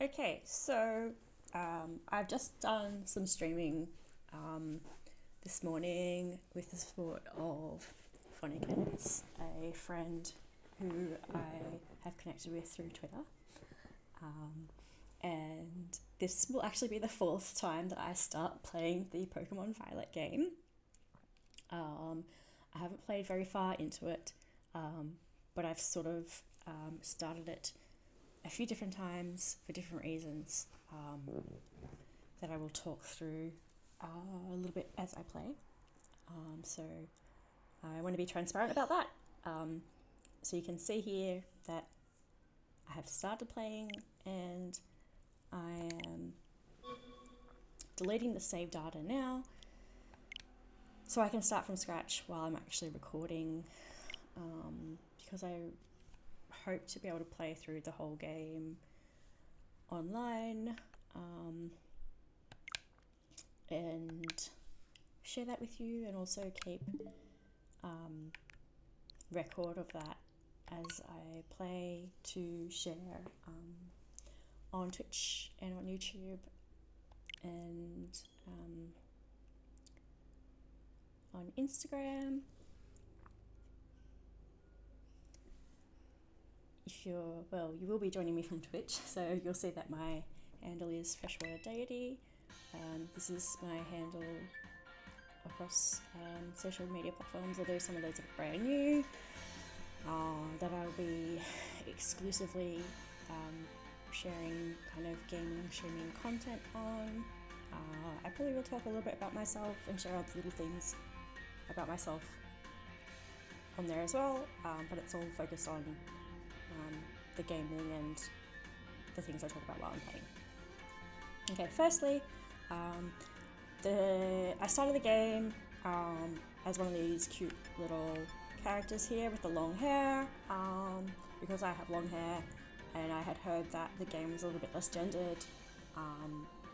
Okay, so I've just done some streaming this morning with the support of Phonikins, a friend who I have connected with through Twitter. And this will actually be the fourth time that I start playing the Pokemon Violet game. I haven't played very far into it, but I've sort of started it a few different times for different reasons that I will talk through a little bit as I play. So I want to be transparent about that. So you can see here that I have started playing and I am deleting the save data now so I can start from scratch while I'm actually recording, because I hope to be able to play through the whole game online and share that with you, and also keep record of that as I play to share on Twitch and on YouTube and on Instagram. You will be joining me from Twitch, so you'll see that my handle is Freshwater Deity. This is my handle across social media platforms, although some of those are brand new, that I'll be exclusively sharing kind of gaming, streaming content on. I probably will talk a little bit about myself and share other little things about myself on there as well, but it's all focused on the gaming and the things I talk about while I'm playing. Okay, firstly, I started the game as one of these cute little characters here with the long hair, because I have long hair and I had heard that the game was a little bit less gendered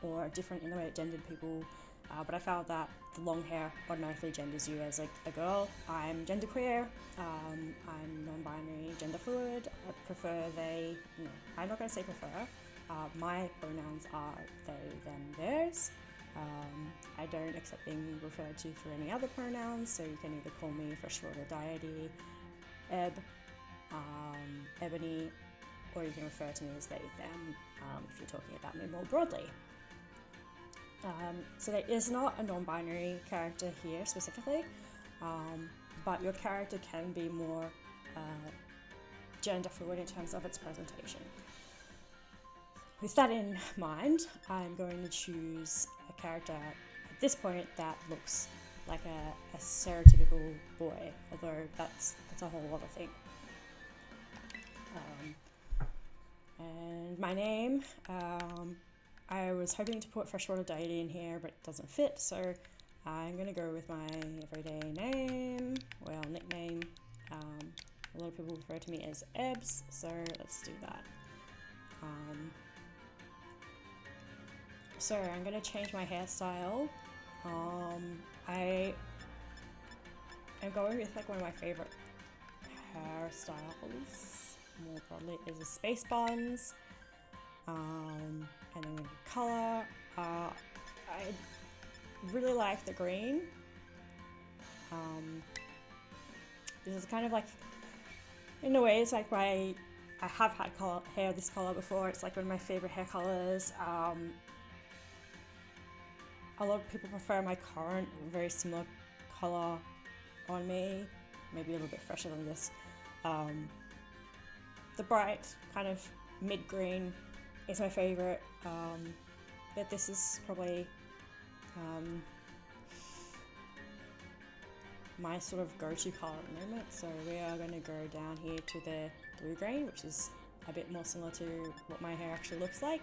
or different in the way it gendered people, but I found that the long hair automatically genders you as a girl. I'm genderqueer, I'm non-binary, gender fluid. I prefer they, no, I'm not going to say prefer. My pronouns are they, them, theirs. I don't accept being referred to through any other pronouns, so you can either call me Freshwater Deity, Eb, Ebony, or you can refer to me as they, them, if you're talking about me more broadly. So there is not a non-binary character here specifically, but your character can be more gender fluid in terms of its presentation. With that in mind, I'm going to choose a character at this point that looks like a stereotypical boy, although that's a whole other thing. And my name, I was hoping to put Freshwater Deity in here, but it doesn't fit, so I'm going to go with my everyday name, well, nickname. A lot of people refer to me as Ebs, so let's do that. So I'm going to change my hairstyle. I am going with like one of my favorite hairstyles, more broadly, is a space buns. And then the colour, I really like the green. This is kind of like, in a way, it's like I have had hair this colour before. It's like one of my favourite hair colours. A lot of people prefer my current, very similar colour on me, maybe a little bit fresher than this. The bright kind of mid-green is my favourite, but this is probably my sort of go-to colour at the moment. So we are going to go down here to the blue-green, which is a bit more similar to what my hair actually looks like.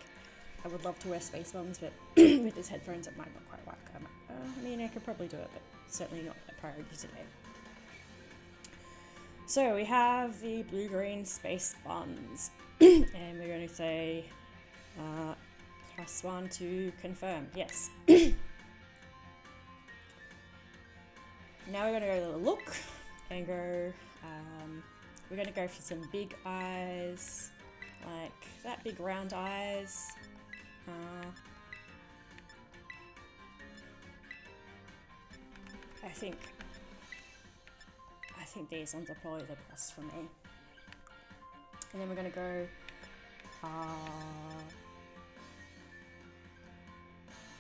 I would love to wear space buns, but with these headphones it might not quite work. I mean, I could probably do it, but certainly not a priority today. So we have the blue-green space buns, and we're going to say +1 to confirm. Yes. Now we're going to go to the look and go, we're going to go for some big eyes, like that, big round eyes. I think these ones are probably the best for me. And then we're gonna go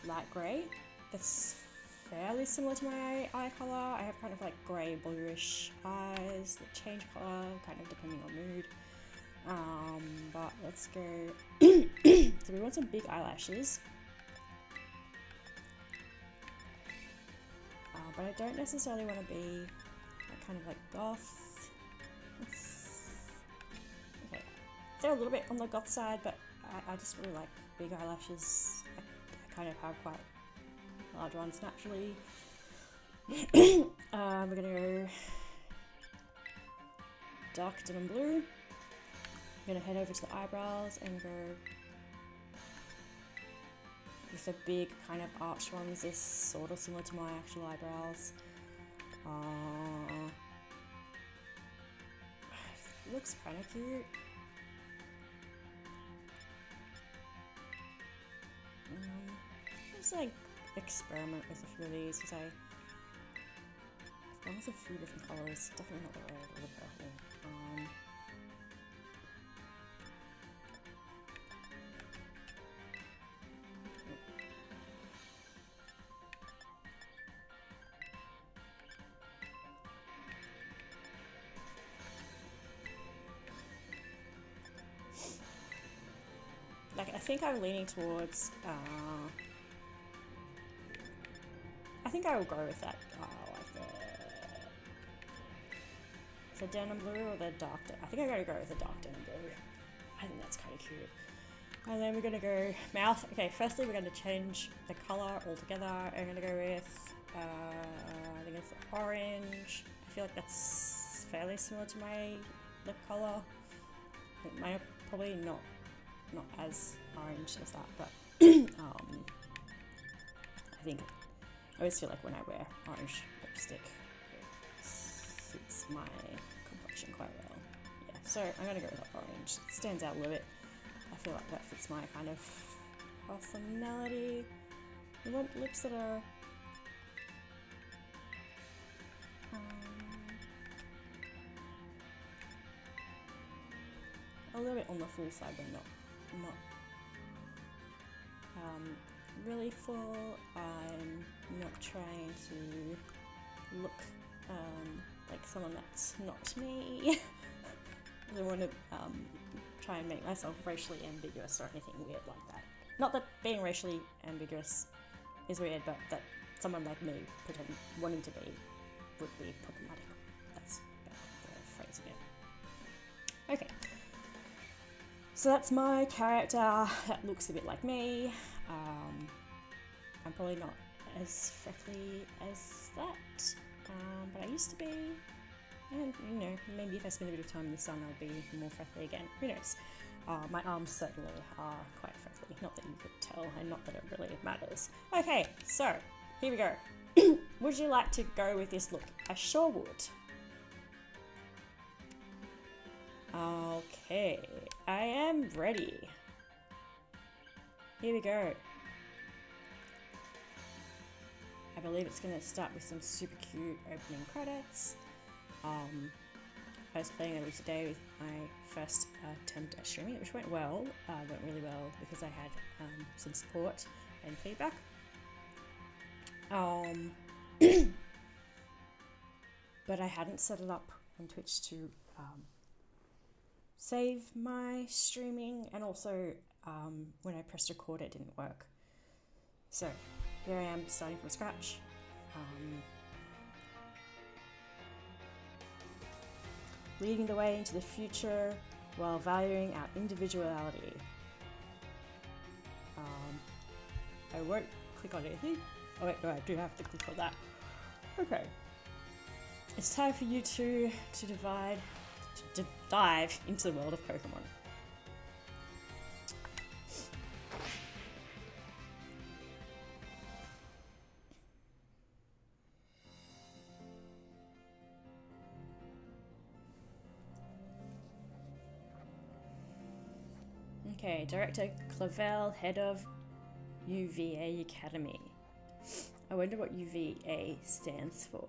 light grey. That's fairly similar to my eye colour. I have kind of like grey bluish eyes that change colour kind of depending on mood. But let's go. So we want some big eyelashes. But I don't necessarily want to be kind of like goth. Okay, they're a little bit on the goth side, but I just really like big eyelashes. I kind of have quite large ones naturally. We're gonna go dark denim blue. I'm gonna head over to the eyebrows and go with the big kind of arched ones. This sort of similar to my actual eyebrows. Looks kind of cute. Just like experiment with a few of these because I've gone with a few different colours. Definitely not the red or the purple. Like, I think I'm leaning towards, I think I will go with that, like the denim blue or the dark, I think I'm going to go with the dark denim blue. I think that's kind of cute. And then we're going to go mouth. Okay, firstly we're going to change the colour altogether. I'm going to go with, I think it's orange. I feel like that's fairly similar to my lip colour. It might probably not as orange as that, but I think I always feel like when I wear orange lipstick, it suits my complexion quite well. Yeah, so I'm gonna go with orange. It stands out a little bit. I feel like that fits my kind of personality. I want lips that are a little bit on the full side, but not really full. I'm not trying to look like someone that's not me. I don't want to try and make myself racially ambiguous or anything weird like that. Not that being racially ambiguous is weird, but that someone like me wanting to be would be problematic. That's the phrasing it. Okay. So that's my character that looks a bit like me. I'm probably not as freckly as that, but I used to be. And, you know, maybe if I spend a bit of time in the sun, I'll be more freckly again. Who knows? My arms certainly are quite freckly. Not that you could tell, and not that it really matters. Okay, so here we go. Would you like to go with this look? I sure would. Okay, I am ready. Here we go. I believe it's going to start with some super cute opening credits. I was playing earlier today with my first attempt at streaming, which went well. Went really well because I had some support and feedback. But I hadn't set it up on Twitch to save my streaming, and also when I pressed record it didn't work. So here I am starting from scratch. Leading the way into the future while valuing our individuality. I won't click on anything. Oh wait, no, I do have to click on that. Okay. It's time for you to dive into the world of Pokemon. Okay, Director Clavel, head of UVA Academy. I wonder what UVA stands for.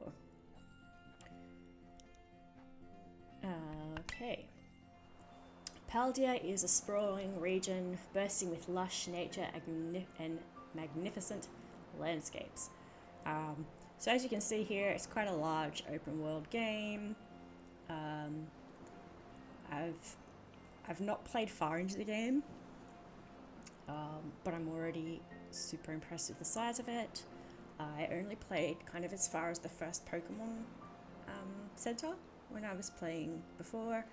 Okay. Paldia is a sprawling region bursting with lush nature and magnificent landscapes. So as you can see here, it's quite a large open world game. I've not played far into the game, but I'm already super impressed with the size of it. I only played kind of as far as the first Pokemon Center when I was playing before.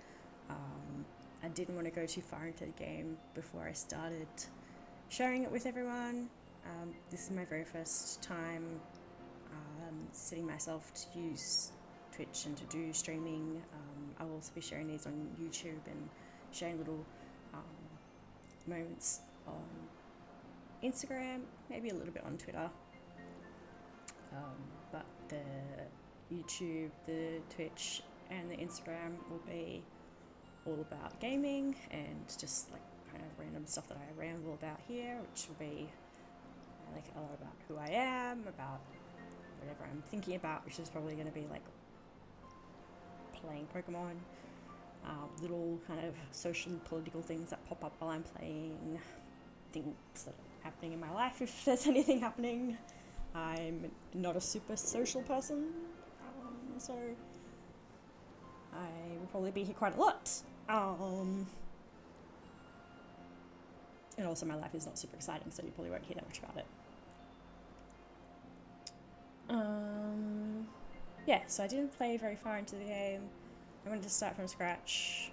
I didn't want to go too far into the game before I started sharing it with everyone. This is my very first time setting myself to use Twitch and to do streaming. I will also be sharing these on YouTube and sharing little moments on Instagram, maybe a little bit on Twitter. But the YouTube, the Twitch, and the Instagram will be all about gaming and just like kind of random stuff that I ramble about here, which will be like a lot about who I am, about whatever I'm thinking about, which is probably going to be like playing Pokemon, little kind of social and political things that pop up while I'm playing, things that are happening in my life if there's anything happening. I'm not a super social person, so I will probably be here quite a lot. And also my life is not super exciting, so you probably won't hear that much about it. Yeah, so I didn't play very far into the game. I wanted to start from scratch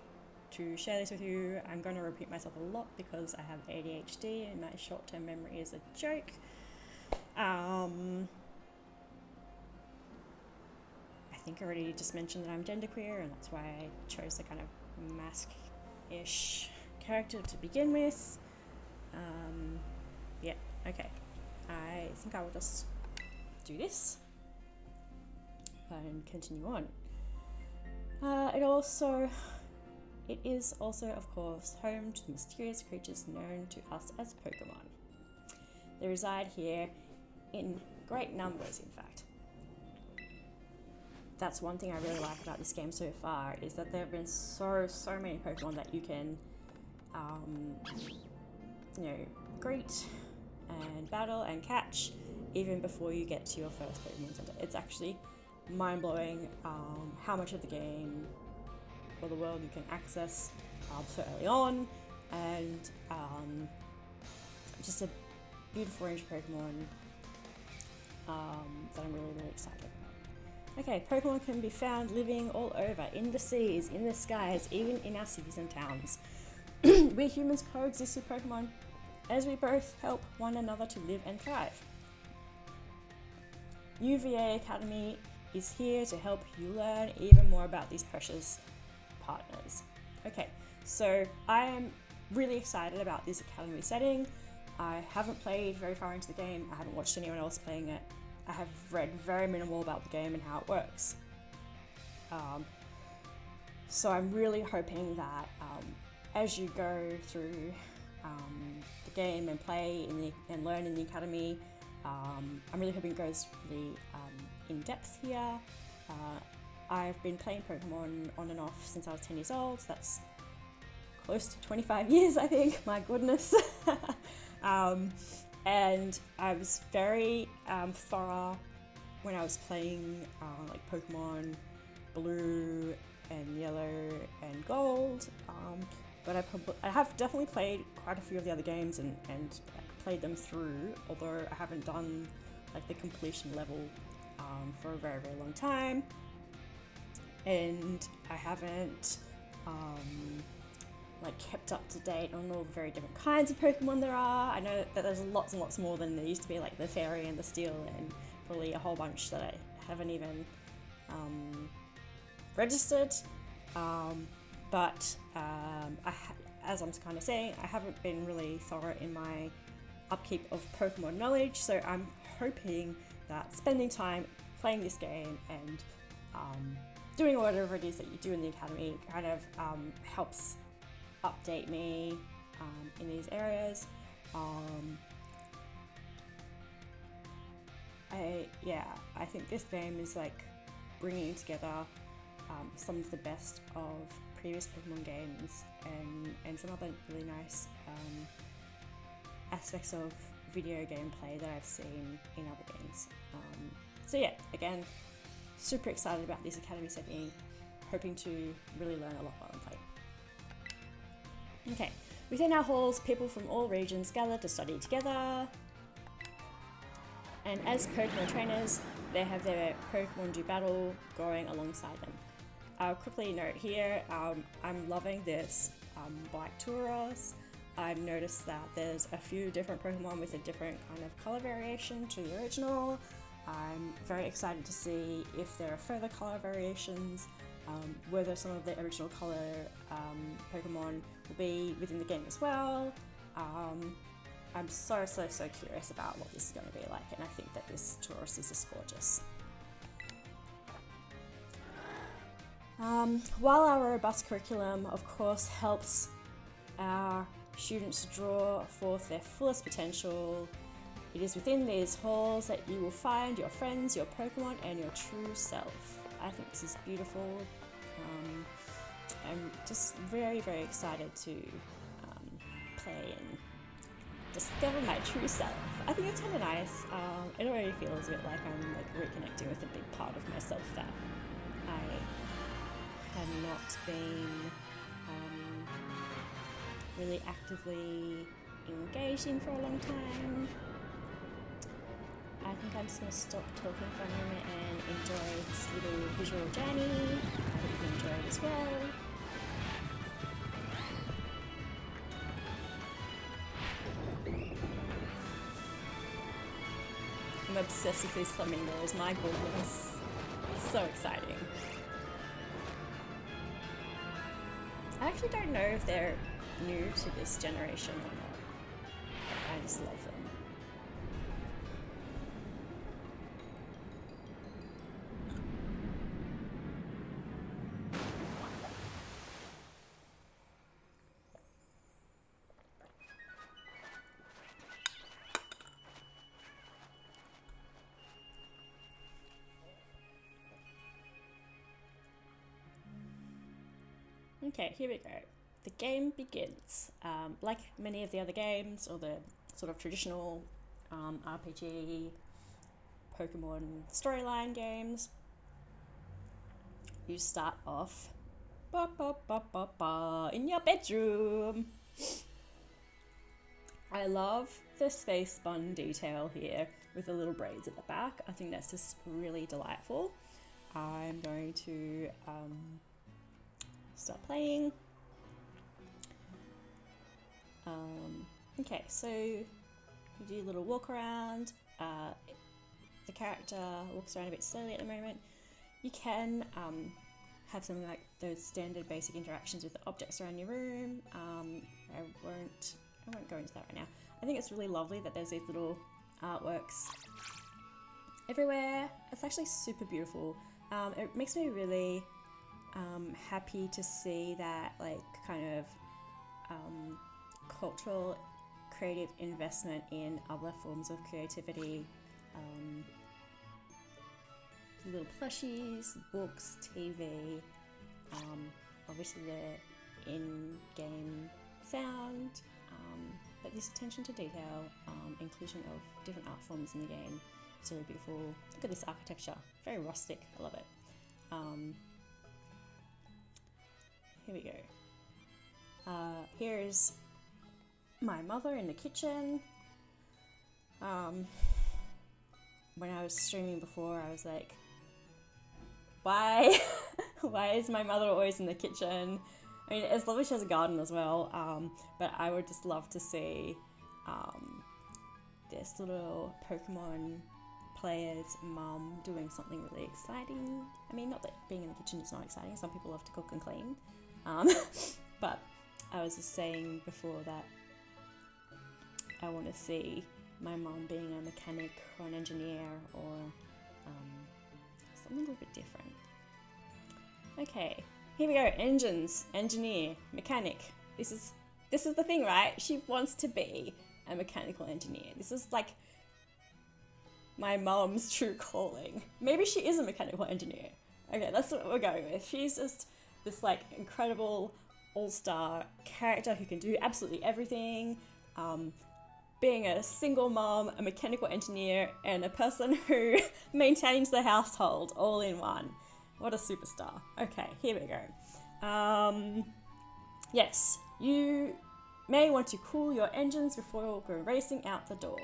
to share this with you. I'm going to repeat myself a lot because I have ADHD and my short-term memory is a joke. I think I already just mentioned that I'm genderqueer, and that's why I chose the kind of mask-ish character to begin with. Yeah, okay. I think I will just do this and continue on. It is also, of course, home to the mysterious creatures known to us as Pokemon. They reside here in great numbers, in fact. That's one thing I really like about this game so far, is that there have been so many Pokemon that you can, greet and battle and catch even before you get to your first Pokemon Center. It's actually mind-blowing how much of the game or the world you can access so early on, and just a beautiful range of Pokemon that I'm really excited about. Okay, Pokemon can be found living all over, in the seas, in the skies, even in our cities and towns. We humans coexist with Pokemon as we both help one another to live and thrive. UVA Academy is here to help you learn even more about these precious partners. Okay, so I am really excited about this academy setting. I haven't played very far into the game. I haven't watched anyone else playing it. I have read very minimal about the game and how it works. So I'm really hoping that as you go through the game and play and learn in the academy, I'm really hoping it goes really in depth here. I've been playing Pokemon on and off since I was 10 years old. So that's close to 25 years, I think. My goodness. And I was very thorough when I was playing like Pokemon Blue and Yellow and Gold. But I have definitely played quite a few of the other games and played them through, although I haven't done like the completion level for a very long time, and I haven't like kept up to date on all the very different kinds of Pokemon there are. I know that there's lots and lots more than there used to be, like the Fairy and the Steel, and probably a whole bunch that I haven't even registered. But as I'm kind of saying, I haven't been really thorough in my upkeep of Pokemon knowledge, so I'm hoping that spending time playing this game and doing whatever it is that you do in the academy kind of helps update me in these areas. I think this game is like bringing together some of the best of previous Pokemon games and some other really nice aspects of video gameplay that I've seen in other games. So yeah, again, super excited about this Academy setting, hoping to really learn a lot while I play. Okay, within our halls, people from all regions gather to study together. And as Pokemon trainers, they have their Pokemon do battle going alongside them. I'll quickly note here, I'm loving this Black Tauros. I've noticed that there's a few different Pokemon with a different kind of colour variation to the original. I'm very excited to see if there are further colour variations, whether some of the original colour Pokemon will be within the game as well. I'm so curious about what this is going to be like, and I think that this Tauros is just gorgeous. While our robust curriculum, of course, helps our students draw forth their fullest potential, it is within these halls that you will find your friends, your Pokemon, and your true self. I think this is beautiful. I'm just very excited to play and discover my true self. I think it's kind of nice. It already feels a bit like I'm like reconnecting with a big part of myself that I have not been really actively engaged in for a long time. I think I'm just going to stop talking for a moment and enjoy this little visual journey. I hope you enjoy it as well. I'm obsessed with these flamingos, my goodness. So exciting. I actually don't know if they're new to this generation or not. I just love them. Okay, here we go. The game begins. Like many of the other games, or the sort of traditional RPG Pokemon storyline games, you start off in your bedroom. I love the space bun detail here with the little braids at the back. I think that's just really delightful. I'm going to start playing. Okay, so you do a little walk around. The character walks around a bit slowly at the moment. You can have something like those standard basic interactions with the objects around your room. I won't go into that right now. I think it's really lovely that there's these little artworks everywhere. It's actually super beautiful. It makes me really happy to see that like kind of cultural creative investment in other forms of creativity. Little plushies, books, TV, obviously the in-game sound, but this attention to detail, inclusion of different art forms in the game, it's really beautiful. Look at this architecture, very rustic, I love it. Here we go. Here's my mother in the kitchen. When I was streaming before, I was like, why is my mother always in the kitchen? I mean, it's lovely she has a garden as well, but I would just love to see this little Pokemon player's mum doing something really exciting. I mean, not that being in the kitchen is not exciting, some people love to cook and clean, but I was just saying before that I want to see my mum being a mechanic or an engineer or something a little bit different. Okay, here we go. Engines, engineer, mechanic. This this is the thing, right? She wants to be a mechanical engineer. This is like my mom's true calling. Maybe she is a mechanical engineer. Okay, that's what we're going with. She's just this like incredible all-star character who can do absolutely everything. Being a single mom, a mechanical engineer, and a person who maintains the household all in one. What a superstar. Okay, here we go. Yes, you may want to cool your engines before you go racing out the door.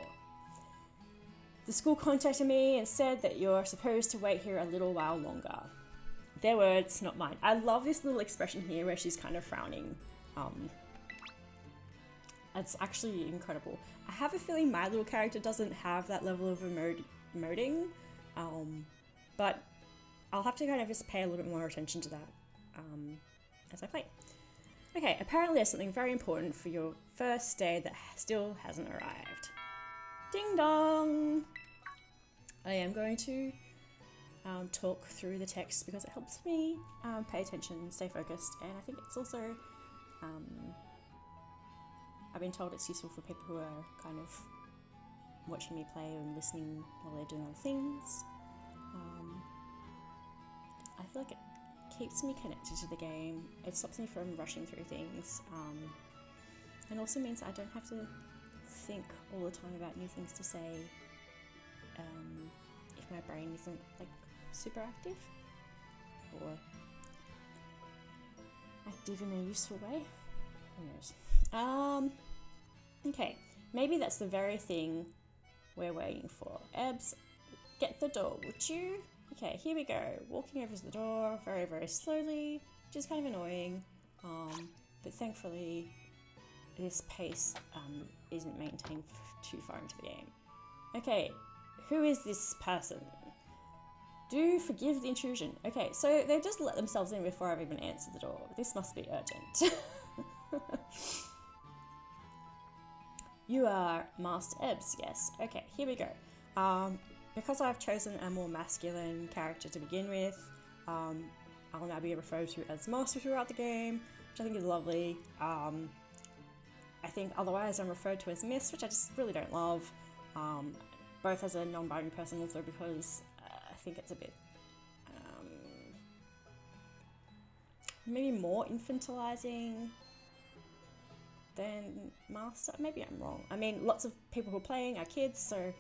The school contacted me and said that you're supposed to wait here a little while longer. Their words, not mine. I love this little expression here where she's kind of frowning. It's actually incredible. I have a feeling my little character doesn't have that level of emoting, but I'll have to kind of just pay a little bit more attention to that as I play. Okay, apparently there's something very important for your first day that still hasn't arrived. Ding dong! I am going to talk through the text because it helps me pay attention, stay focused, and I think it's also, I've been told it's useful for people who are kind of watching me play and listening while they're doing other things. I feel like it keeps me connected to the game. It stops me from rushing through things, and also means I don't have to think all the time about new things to say if my brain isn't like super active or active in a useful way. Who knows? Okay, maybe that's the very thing we're waiting for. Ebbs, get the door, would you? Okay, here we go. Walking over to the door very, very slowly, which is kind of annoying, but thankfully this pace isn't maintained too far into the game. Okay, who is this person? Do forgive the intrusion. Okay, so they've just let themselves in before I've even answered the door. This must be urgent. You are Master Ebbs, yes. Okay, here we go. Because I've chosen a more masculine character to begin with, I'll now be referred to as Master throughout the game, which I think is lovely. I think otherwise I'm referred to as Miss, which I just really don't love, both as a non-binary person, also because I think it's a bit maybe more infantilizing than Master. Maybe I'm wrong. I mean, lots of people who are playing are kids, so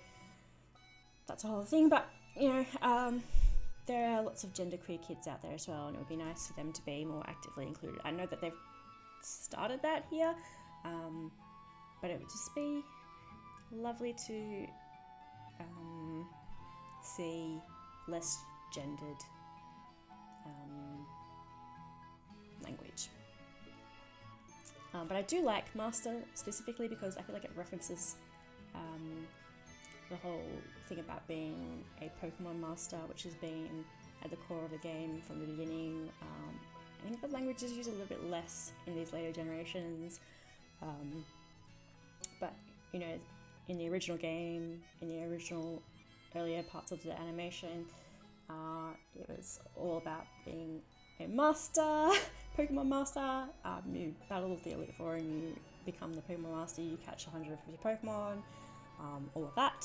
that's a whole thing, but you know, there are lots of genderqueer kids out there as well, and it would be nice for them to be more actively included. I know that they've started that here, but it would just be lovely to see less gendered language. But I do like Master specifically because I feel like it references the whole thing about being a Pokemon Master, which has been at the core of the game from the beginning. I think the language is used a little bit less in these later generations, but you know, in the original game, in the original earlier parts of the animation, it was all about being a master, Pokemon Master. You battle the Elite Four and you become the Pokemon Master, you catch 150 Pokemon, all of that.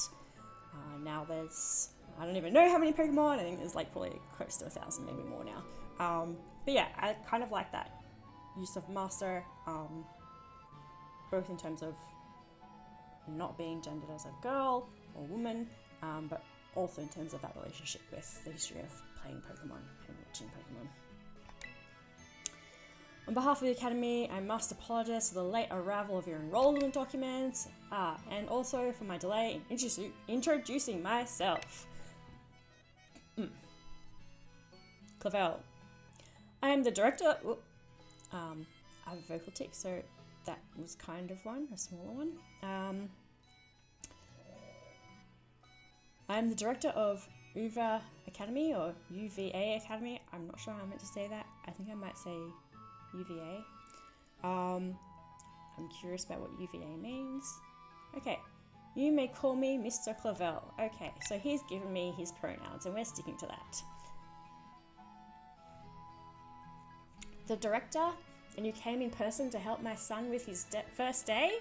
Now there's, I don't even know how many Pokemon, I think there's like probably close to 1,000, maybe more now. But yeah, I kind of like that use of Master, both in terms of not being gendered as a girl or woman, but also in terms of that relationship with the history of playing Pokemon and watching Pokemon. On behalf of the Academy, I must apologise for the late arrival of your enrollment documents, and also for my delay in introducing myself. Clavel. I am the director. I have a vocal tick, so that was kind of one, a smaller one. I am the director of UVA Academy, or UVA Academy. I'm not sure how I meant to say that. I think I might say UVA. I'm curious about what UVA means. Okay, you may call me Mr. Clavel. Okay, so he's given me his pronouns and we're sticking to that. The director and you came in person to help my son with his first day?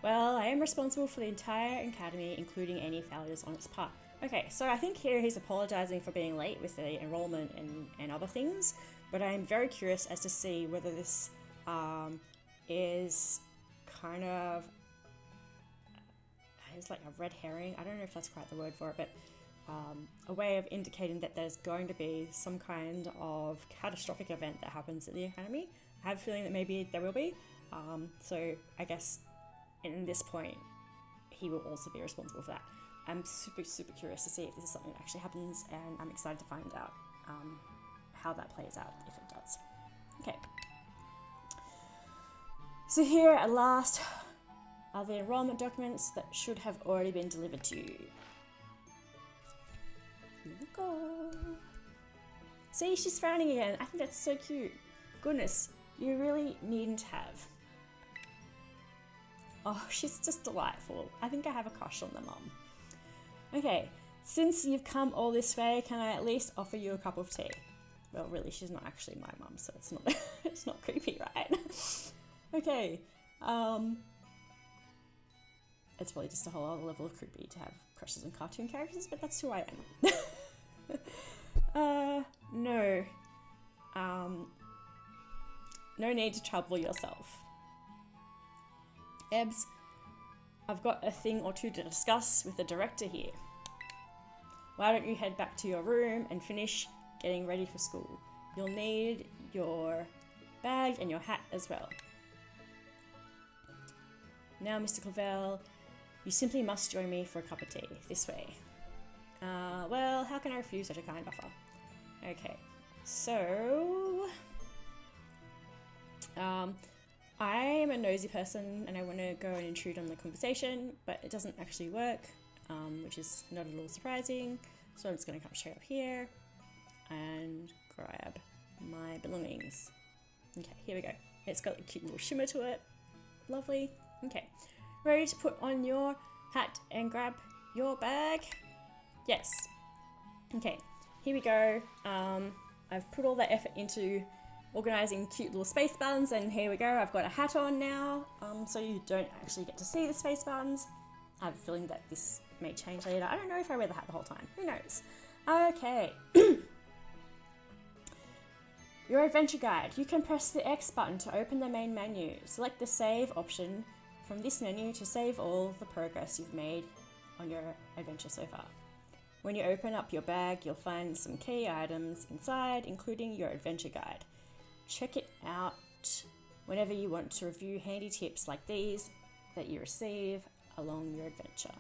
Well, I am responsible for the entire academy, including any failures on its part. Okay, so I think here he's apologising for being late with the enrolment and other things, but I'm very curious as to see whether this is kind of is like a red herring. I don't know if that's quite the word for it, but a way of indicating that there's going to be some kind of catastrophic event that happens at the academy. I have a feeling that maybe there will be. So I guess in this point, he will also be responsible for that. I'm super, super curious to see if this is something that actually happens, and I'm excited to find out how that plays out, if it does. Okay. So here at last are the enrollment documents that should have already been delivered to you. Here we go. See, she's frowning again. I think that's so cute. Goodness, you really needn't have. Oh, she's just delightful. I think I have a crush on the mum. Okay, since you've come all this way, can I at least offer you a cup of tea? Well, really, she's not actually my mum, so it's not it's not creepy, right? Okay, it's probably just a whole other level of creepy to have crushes on cartoon characters, but that's who I am. No. No need to trouble yourself. Ebbs, I've got a thing or two to discuss with the director here. Why don't you head back to your room and finish getting ready for school? You'll need your bag and your hat as well. Now, Mr. Clavel, you simply must join me for a cup of tea. This way. Well, how can I refuse such a kind offer? Okay, so I am a nosy person and I want to go and intrude on the conversation, but it doesn't actually work, which is not at all surprising. So I'm just going to come straight up here and grab my belongings. Okay, here we go. It's got a cute little shimmer to it. Lovely. Okay, ready to put on your hat and grab your bag? Yes. Okay, here we go. I've put all that effort into organising cute little space buttons, and here we go. I've got a hat on now, so you don't actually get to see the space buttons. I have a feeling that this may change later. I don't know if I wear the hat the whole time. Who knows? Okay. Your adventure guide. You can press the X button to open the main menu. Select the save option from this menu to save all the progress you've made on your adventure so far. When you open up your bag, you'll find some key items inside, including your adventure guide. Check it out whenever you want to review handy tips like these that you receive along your adventure.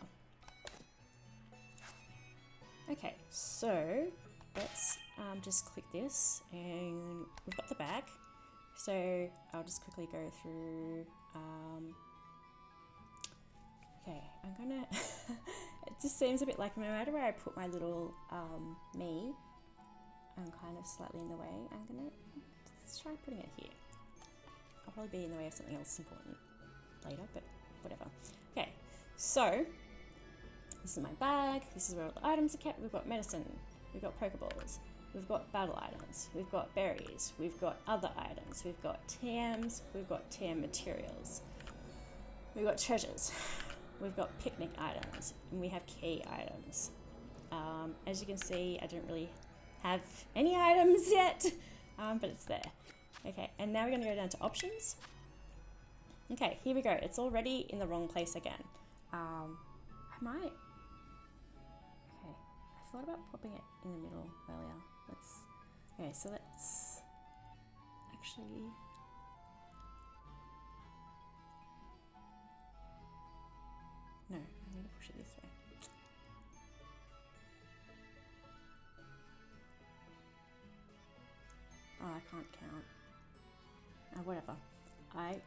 Okay, so let's just click this, and we've got the bag. So I'll just quickly go through. Okay, I'm gonna. It just seems a bit like no matter where I put my little me, I'm kind of slightly in the way. I'm gonna try putting it here. I'll probably be in the way of something else important later, but whatever. Okay, so this is my bag. This is where all the items are kept. We've got medicine. We've got Pokeballs. We've got battle items. We've got berries. We've got other items. We've got TMs. We've got TM materials. We've got treasures. We've got picnic items. And we have key items. As you can see, I don't really have any items yet, but it's there. Okay, and now we're going to go down to options. Okay, here we go. It's already in the wrong place again. I might... Okay, I thought about popping it in the middle earlier. Okay, so let's actually... No, I'm going to push it this way. Oh, I can't count. Whatever. I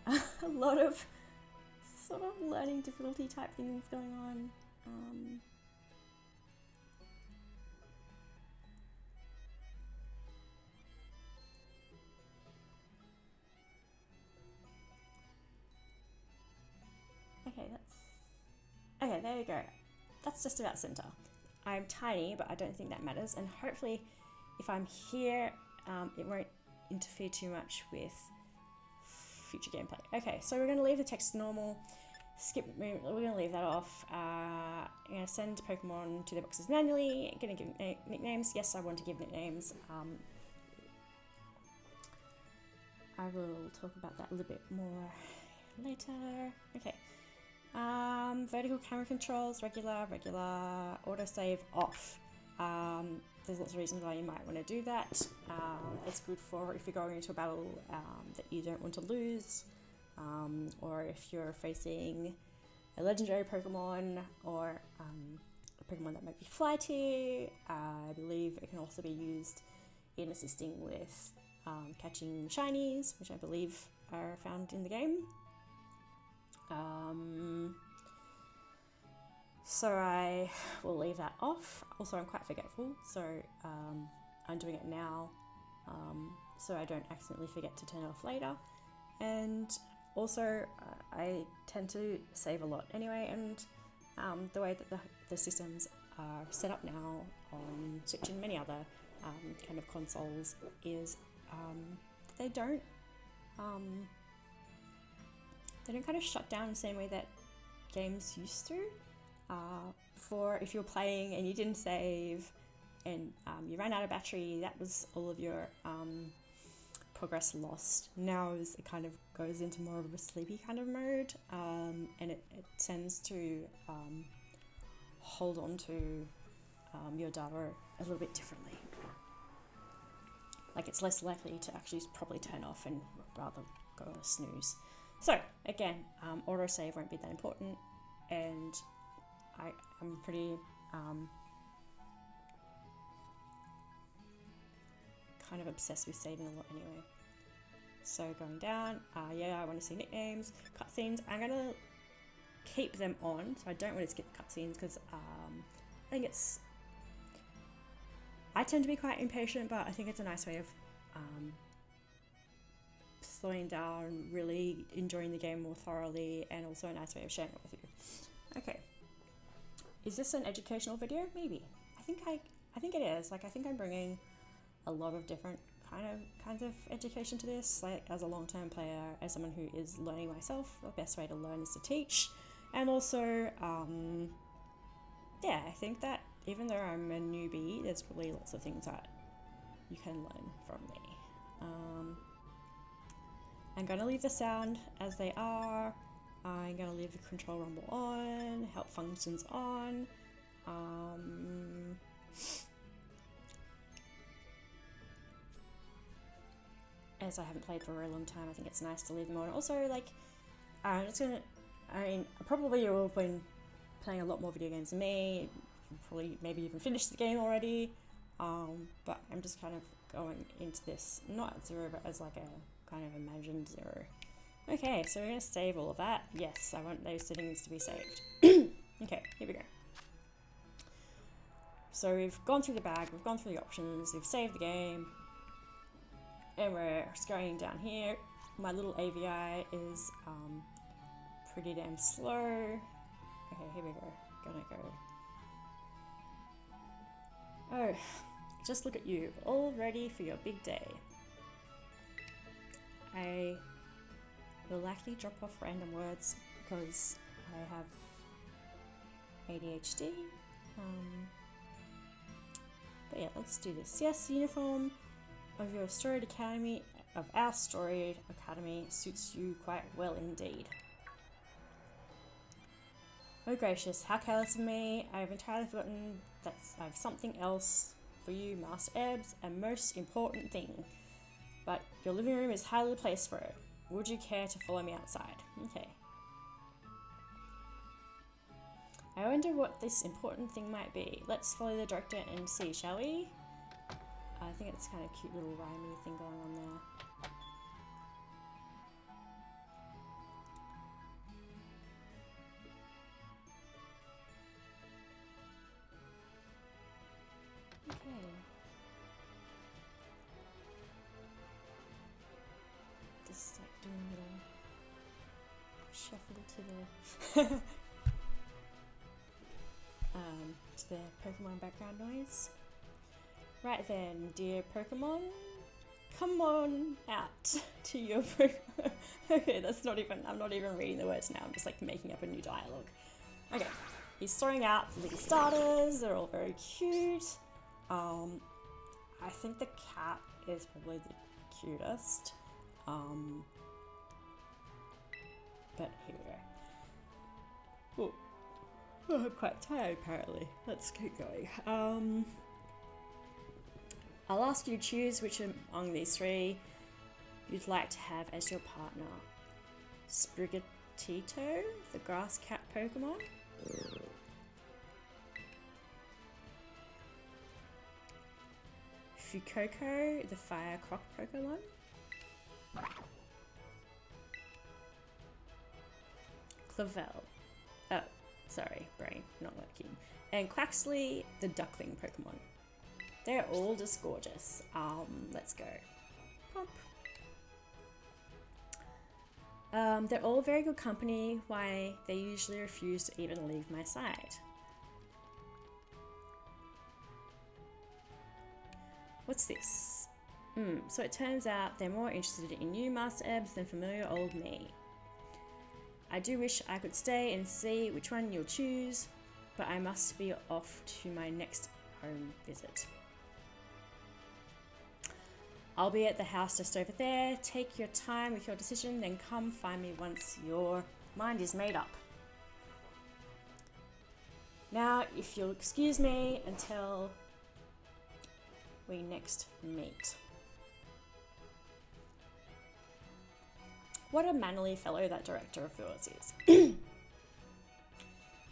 have a lot of sort of learning difficulty type things going on. Okay, there you go. That's just about center. I'm tiny, but I don't think that matters. And hopefully, if I'm here it won't interfere too much with future gameplay. Okay, so we're going to leave the text normal. We're going to leave that off. I'm going to send Pokemon to their boxes manually. I'm going to give nicknames. Yes, I want to give nicknames. I will talk about that a little bit more later. Okay. Vertical camera controls, regular, autosave off. There's lots of reasons why you might want to do that. It's good for if you're going into a battle that you don't want to lose, or if you're facing a legendary Pokemon or a Pokemon that might be flighty. I believe it can also be used in assisting with catching shinies, which I believe are found in the game. So I will leave that off. Also, I'm quite forgetful, so I'm doing it now so I don't accidentally forget to turn it off later. And also, I tend to save a lot anyway, and the way that the systems are set up now on Switch and many other kind of consoles is they don't kind of shut down the same way that games used to. For if you're playing and you didn't save and you ran out of battery, that was all of your progress lost. Now it kind of goes into more of a sleepy kind of mode, and it tends to hold on to your data a little bit differently. Like, it's less likely to actually probably turn off and rather go on a snooze. So again, autosave won't be that important, and I'm pretty kind of obsessed with saving a lot anyway. So going down, yeah, I want to see nicknames, cutscenes. I'm gonna keep them on, so I don't want to skip cutscenes because I think I tend to be quite impatient, but I think it's a nice way of slowing down, really enjoying the game more thoroughly, and also a nice way of sharing it with you. Okay, is this an educational video? Maybe. I think it is. Like, I think I'm bringing a lot of different kinds of education to this. Like, as a long-term player, as someone who is learning myself, the best way to learn is to teach, and also, yeah, I think that even though I'm a newbie, there's probably lots of things that you can learn from me. I'm going to leave the sound as they are. I'm going to leave the control rumble on, help functions on. As I haven't played for a very long time, I think it's nice to leave them on. Also, like, probably you've all been playing a lot more video games than me. Probably maybe even finished the game already, but I'm just kind of going into this not at zero, but as like a kind of imagined zero. Okay, so we're going to save all of that. Yes, I want those settings to be saved. Okay, here we go. So we've gone through the bag, we've gone through the options, we've saved the game, and we're scurrying down here. My little AVI is pretty damn slow. Okay, here we go. Gonna go. Oh, just look at you, all ready for your big day. I will likely drop off random words because I have ADHD. But yeah, let's do this. Yes, the uniform of our storied academy suits you quite well indeed. Oh gracious, how careless of me. I have entirely forgotten that I have something else for you, Master Ebbs, a most important thing. But your living room is highly placed for it. Would you care to follow me outside? Okay. I wonder what this important thing might be. Let's follow the director and see, shall we? I think it's kind of cute little rhymey thing going on there. Okay. Just like doing a little shuffle to the Pokemon background noise. Right then, dear Pokemon, come on out to your okay, that's not even, I'm not even reading the words now, I'm just like making up a new dialogue. Okay, he's throwing out the little starters, they're all very cute. I think the cat is probably the cutest. But here we go. Oh, I'm quite tired apparently. Let's keep going. I'll ask you to choose which among these three you'd like to have as your partner. Sprigatito, the grass cat Pokemon. Fuecoco, the fire croc Pokemon. Clavel. Oh, sorry, brain not working. And Quaxley, the duckling Pokemon. They're all just gorgeous. Let's go. Pop. They're all very good company, why they usually refuse to even leave my side. What's this? So it turns out they're more interested in you, Master Ebbs, than familiar old me. I do wish I could stay and see which one you'll choose, but I must be off to my next home visit. I'll be at the house just over there. Take your time with your decision, then come find me once your mind is made up. Now, if you'll excuse me until we next meet. What a manly fellow that director of yours is.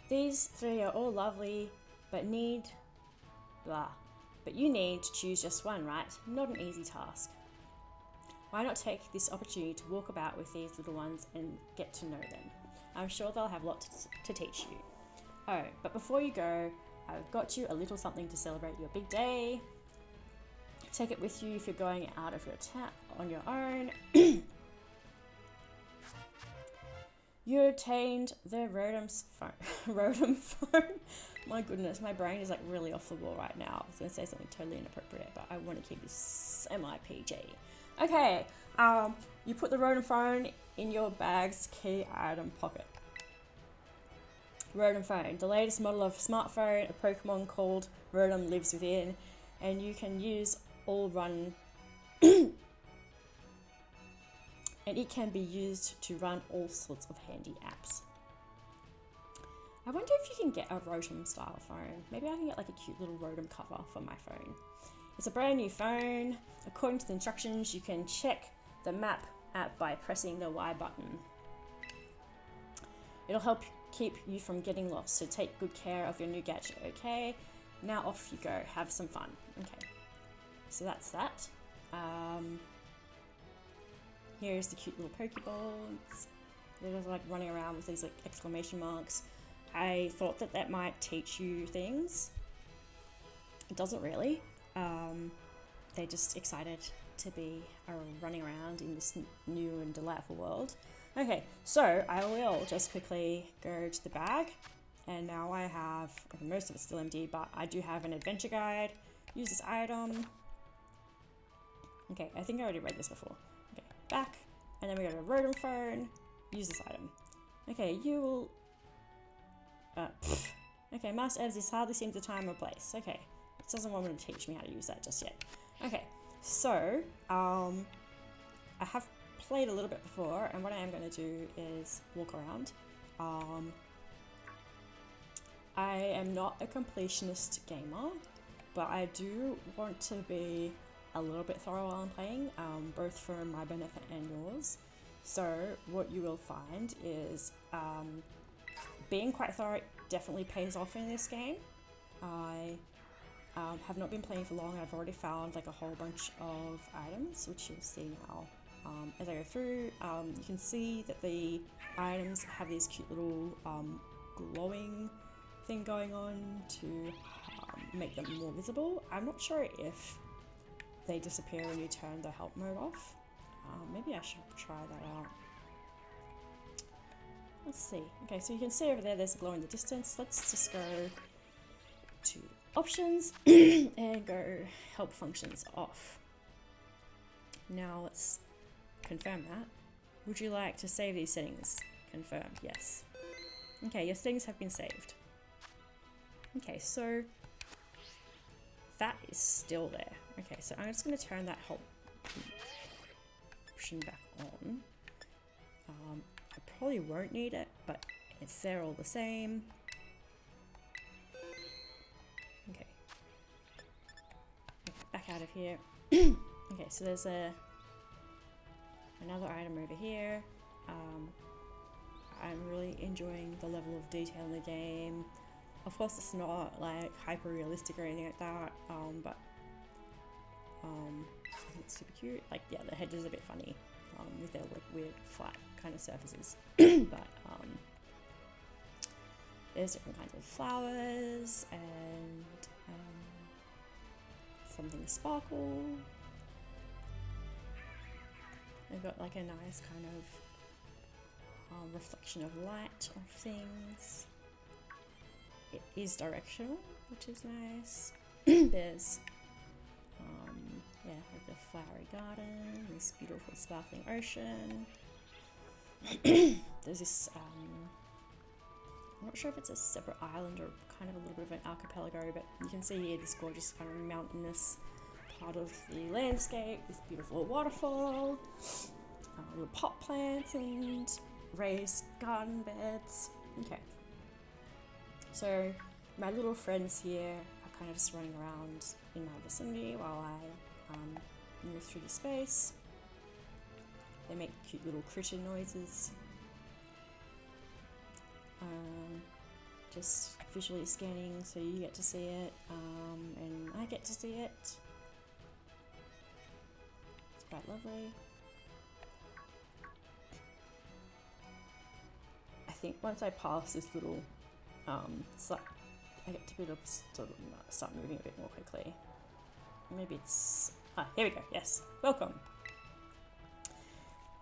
These three are all lovely, but you need to choose just one, right? Not an easy task. Why not take this opportunity to walk about with these little ones and get to know them? I'm sure they'll have lots to teach you. Oh, but before you go, I've got you a little something to celebrate your big day. Take it with you if you're going out of your town on your own. You obtained the Rotom's phone. Rotom phone? My goodness, my brain is like really off the wall right now. I was going to say something totally inappropriate, but I want to keep this semi-PG. Okay, you put the Rotom phone in your bag's key item pocket. Rotom phone, the latest model of smartphone, a Pokemon called Rotom lives within, and you can use all run... and it can be used to run all sorts of handy apps. I wonder if you can get a Rotom style phone. Maybe I can get like a cute little Rotom cover for my phone. It's a brand new phone. According to the instructions, you can check the map app by pressing the Y button. It'll help keep you from getting lost, so take good care of your new gadget, okay? Now off you go, have some fun. Okay, so that's that. Here's the cute little Pokeballs. They're just like running around with these like exclamation marks. I thought that might teach you things. It doesn't really. They're just excited to be running around in this new and delightful world. Okay, so I will just quickly go to the bag. And now I have, okay, most of it's still empty, but I do have an adventure guide. Use this item. Okay, I think I already read this before. Okay, back. And then we go to Rotom phone. Use this item. Okay, you will... Okay, Master Evs, this hardly seems the time or place. Okay, it doesn't want me to teach me how to use that just yet. Okay, so, I have played a little bit before, and what I am going to do is walk around. I am not a completionist gamer, but I do want to be a little bit thorough while I'm playing, both for my benefit and yours. So what you will find is being quite thorough definitely pays off in this game. I have not been playing for long. I've already found like a whole bunch of items, which you'll see now as I go through. You can see that the items have these cute little glowing thing going on to make them more visible. I'm not sure if they disappear when you turn the help mode off. Maybe I should try that out. Let's see. Okay, so you can see over there there's a glow in the distance. Let's just go to options and go help functions off. Now let's confirm that. Would you like to save these settings? Confirmed, yes. Okay, your settings have been saved. Okay, so that is still there. Okay, so I'm just going to turn that whole option back on. I probably won't need it, but it's there all the same. Okay. Back out of here. Okay, so there's another item over here. I'm really enjoying the level of detail in the game. Of course, it's not like hyper realistic or anything like that, but I think it's super cute. Like, yeah, the hedge is a bit funny with their like weird flat kind of surfaces, but there's different kinds of flowers and something to sparkle. They've got like a nice kind of reflection of light of things. It is directional, which is nice. There's yeah, like the flowery garden, this beautiful sparkling ocean. There's this I'm not sure if it's a separate island or kind of a little bit of an archipelago, but you can see here this gorgeous kind of mountainous part of the landscape, this beautiful waterfall, little pot plants and raised garden beds. Okay, so my little friends here are kind of just running around in my vicinity while I move through the space. They make cute little critter noises. Just visually scanning so you get to see it, and I get to see it. It's quite lovely. I think once I pass this little I get to be able to start moving a bit more quickly. Maybe it's here we go. Yes, welcome.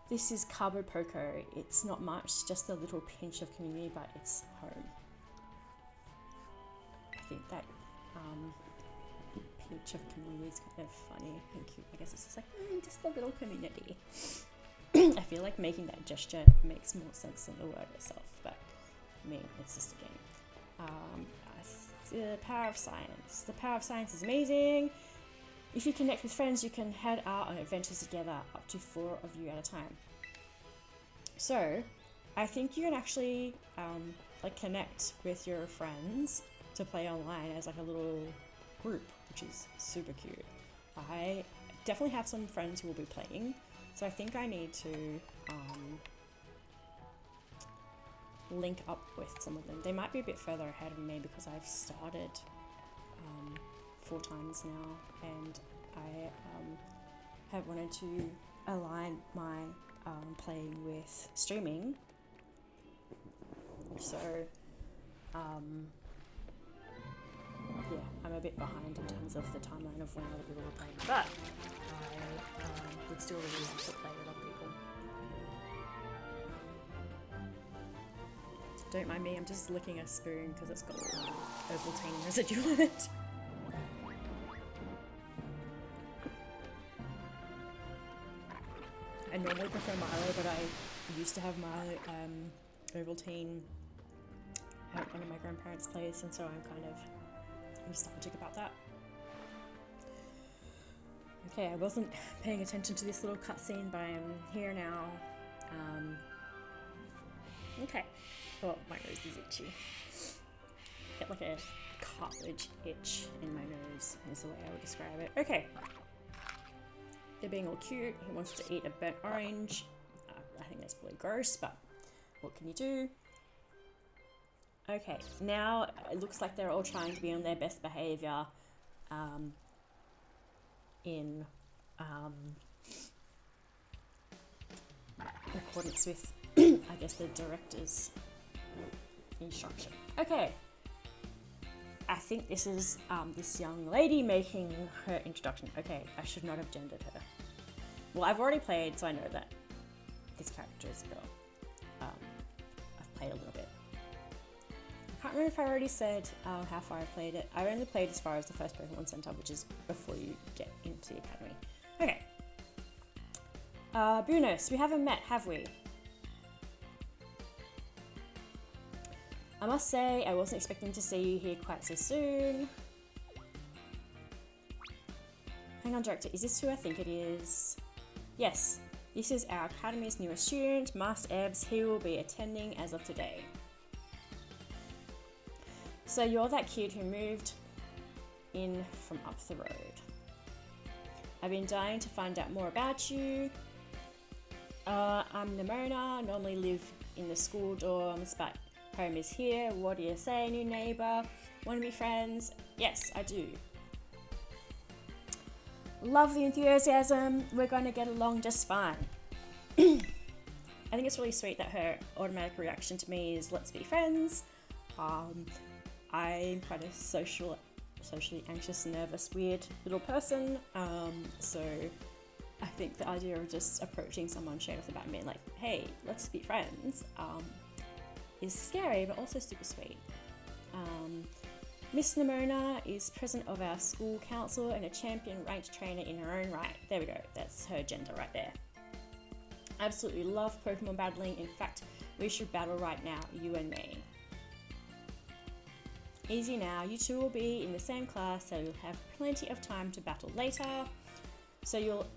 This is Cabo Poco. It's not much, just a little pinch of community, but it's home. I think that pinch of community is kind of funny and cute. I guess it's just like just a little community. I feel like making that gesture makes more sense than the word itself, but I mean, it's just a game. The power of science. The power of science is amazing. If you connect with friends, you can head out on adventures together, up to 4 of you at a time. So, I think you can actually like connect with your friends to play online as like a little group, which is super cute. I definitely have some friends who will be playing, so I think I need to link up with some of them. They might be a bit further ahead of me because I've started 4 times now, and I have wanted to align my playing with streaming. So yeah, I'm a bit behind in terms of the timeline of when other people are playing, but I would still really like to play with other people. Don't mind me, I'm just licking a spoon because it's got Ovaltine residue on it. I normally prefer Milo, but I used to have my Ovaltine at one of my grandparents' place, and so I'm kind of nostalgic about that. Okay, I wasn't paying attention to this little cutscene, but I'm here now. Okay. Oh, my nose is itchy. Get like a cartilage itch in my nose is the way I would describe it. Okay. They're being all cute. He wants to eat a burnt orange. I think that's probably gross, but what can you do? Okay, now it looks like they're all trying to be on their best behavior in accordance with, I guess, the director's instruction. Okay, I think this is this young lady making her introduction. Okay, I should not have gendered her. Well, I've already played, so I know that this character is a girl. I've played a little bit. I can't remember if I already said how far I played it. I only played as far as the first Pokemon Center, which is before you get into the academy. Okay. Bunos, we haven't met, have we? I must say, I wasn't expecting to see you here quite so soon. Hang on, director, is this who I think it is? Yes, this is our Academy's newest student, Master Ebbs. He will be attending as of today. So you're that kid who moved in from up the road. I've been dying to find out more about you. I'm Nimona, normally live in the school dorms, but home is here. What do you say, new neighbour? Want to be friends? Yes, I do. Love the enthusiasm. We're going to get along just fine. I think it's really sweet that her automatic reaction to me is let's be friends. I'm quite a socially anxious, nervous, weird little person. So I think the idea of just approaching someone straight off the bat and being like, hey, let's be friends, is scary, but also super sweet. Miss Nimona is president of our school council and a champion ranked trainer in her own right. There we go, that's her gender right there. Absolutely love Pokemon battling. In fact, we should battle right now, you and me. Easy now, you two will be in the same class, so you'll have plenty of time to battle later. So you'll,